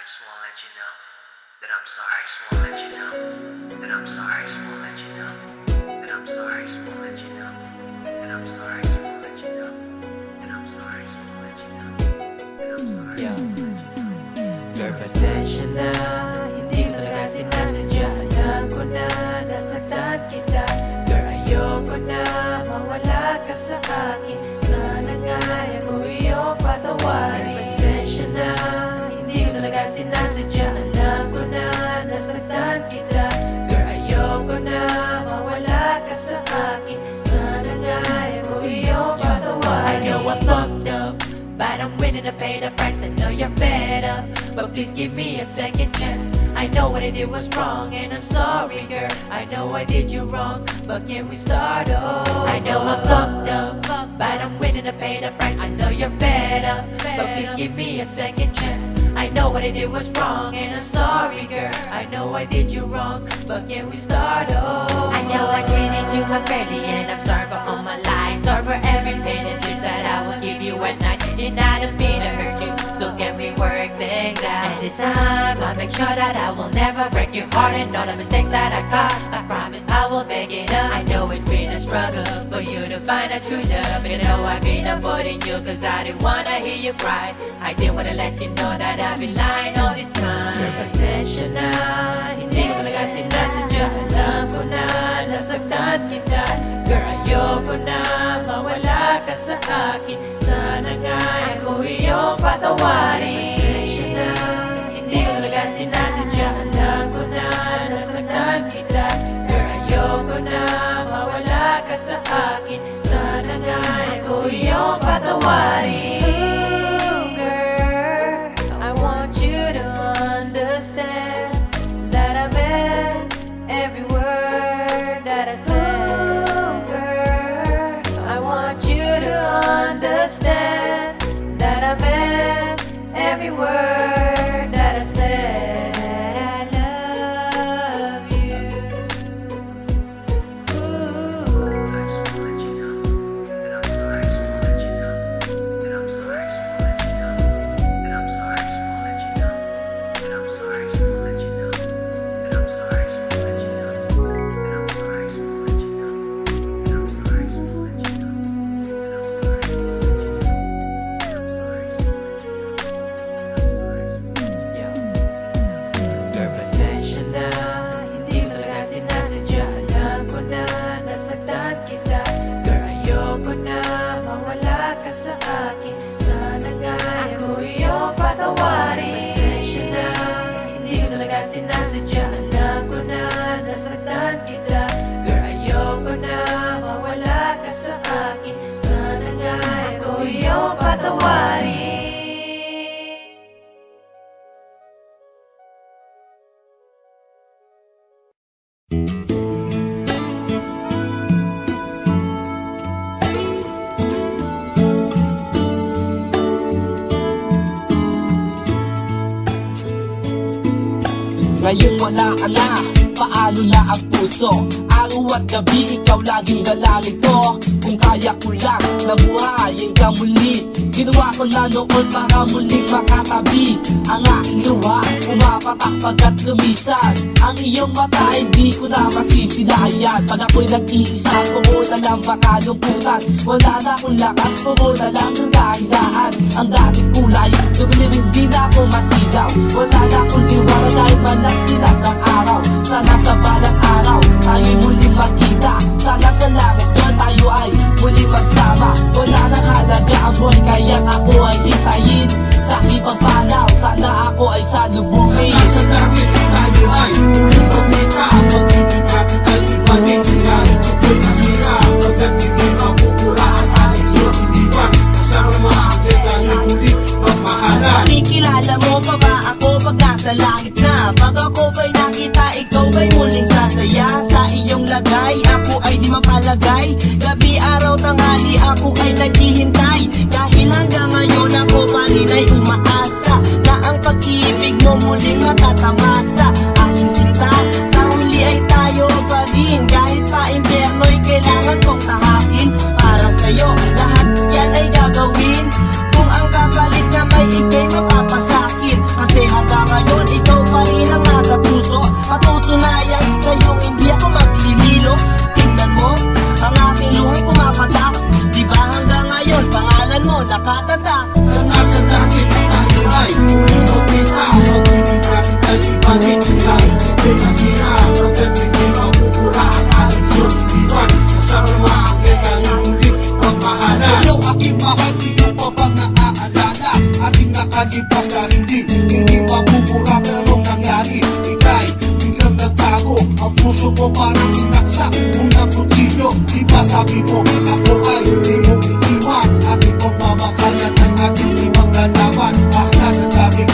just wanna let you know that I'm sorry. Just wanna let you know that I'm sorry. Just wanna let you know that I'm sorry. Just wanna let you know that I'm sorry. Just wanna let you know that I'm sorry. Just wanna let you know that I'm sorry. Girl, pasensya na, hindi ko talaga sinasadya. Alam ko na, nasaktan kita. Girl, ayoko na, mawala ka sa akin. Sana nga, ako iyong patawarin. Pasensya na, hindi ko talaga sinasadya. Alam ko na, nasaktan kita. Girl, ayoko na, mawala ka sa akin. Sana nga, ako iyong patawarin. I know I fucked up, but I'm willing to pay the price. I know you're fed up, but please give me a second chance. I know what I did was wrong, and I'm sorry, girl. I know I did you wrong, but can we start over? I know I fucked up, but I'm willing to pay the price. I know you're fed up, but please give me a second chance. I know what I did was wrong, and I'm sorry, girl. I know I did you wrong, but can we start over? I know I treated you unfairly, and I'm sorry for all my lies. Sorry for every pain and tears that I will give you at night. And I don't mean to hurt you, so can we work things out? And this time, I'll make sure that I will never break your heart. And all the mistakes that I caused, I promise I will make it up. I know it's been a struggle for you to find a true love. You know I've been avoiding you, cause I didn't wanna hear you cry. I didn't wanna let you know that I've been lying all this time. Your pasensya na, hindi ko talaga sinasadya. Alam ko na, nasaktan kita. Girl, ayoko na, mawala ka sa akin. Sana nga, ako iyong patawarin. Pasensya na, hindi ko talaga sinasadya. Alam ko na, nasaktan kita. Girl, ayoko na, mawala ka sa akin. Sana nga, ako iyong patawarin. Every word that I said, I love you. I just wanna let you know that I'm sorry. Just wanna let you know that I'm sorry. Just wanna let you know that I'm sorry. Just wanna let you know that I'm sorry. Just wanna let you know that I'm sorry. Just wanna let you know that I'm sorry. Just wanna let you know that I'm sorry. Just wanna let you know that I'm sorry. Girl, pasensya na, hindi ko talaga sinasadya. Alam ko na, nasaktan kita. Girl, ayoko na, mawala ka sa akin. Sana nga, ako iyong patawarin. Pasensya na, hindi ko talaga sinasadya. Alam ko na, nasaktan kita. Girl, ayoko na, mawala ka sa akin. Sana nga, ako iyong patawarin. Ngayon wala ka na, paano na ang puso? Araw at gabi, ikaw laging dalangin ko. Kung kaya ko lang, nabuhayin ka muli. Ginawa ko na noon para muling makatabi. Ang aking luha, umapatak pagkat lumisan. Ang iyong mata, hindi ko na masisilayan. Pag ako'y nag-iisa, puro na lang makalungkutan. Wala na akong lakas, puro na lang ang dahilaan. Ang dating kulay, lumilim hindi na ako masigaw. Wala na akong liwanag dahil manang silat ng araw. Sana sa balang araw, tayo muling magkita. Sana sa langit yun tayo ay muling magsama. Wala nang halaga ang buhay, kaya ako ay hitayin. Sa ibang panaw, sana ako ay salubungin. Nasa langit tayo ay muling magkita. Ang pag-ibig natin ay ibalik. Kahit ito'y nasira, pagkat hindi mapupura ang ating iyong iniwan. Kasama maakit tayo muling magmahalan. Kilala mo pa ba ako pag nasa langit na? Pag ako ba'y nakita, ikaw ba'y muling sasaya? Sa iyong lagay, ako ay di mapalagay. Gabi, araw, tanghali, ako ay naghihintay. Dahil hanggang ngayon ako pa rin ay umaasa na ang pag-ibig mo muling matatamasa. Aking sinta, sa huli ay tayo pa rin. Kahit pa impyerno'y kailangan kong tahakin. Para sa'yo, lahat yan ay gagawin. Kung ang kapalit na may ikay mapapasakin. Kasi Kasi hanggang ngayon ikaw pa rin ang nasa puso. Patutunayan sa'yo hindi ako maglililo. Tingnan mo, ang aking luhay pumapatak. Diba hanggang ngayon pangalan mo nakatatak. Sa nasa langit tayo ay muling magkita. Pag-ibig natin ay ibalik. Ang langit ito'y nasira. Pagkat hindi mabubura ang ating iyong ibigan. Kasama mga anghel tayo muling magmahalan. Ikaw aking mahal, iyong pa bang naaalala? Ating nakalipas na hindi mabubura pero nangyari. Ika'y biglang nagtago. Ang puso ko parang sinaksak. Unang kutsilyo, di ba sabi mo ako ay di mo iiwan. Ating pagmamakalan ay ating di maglalaban. Basta na daming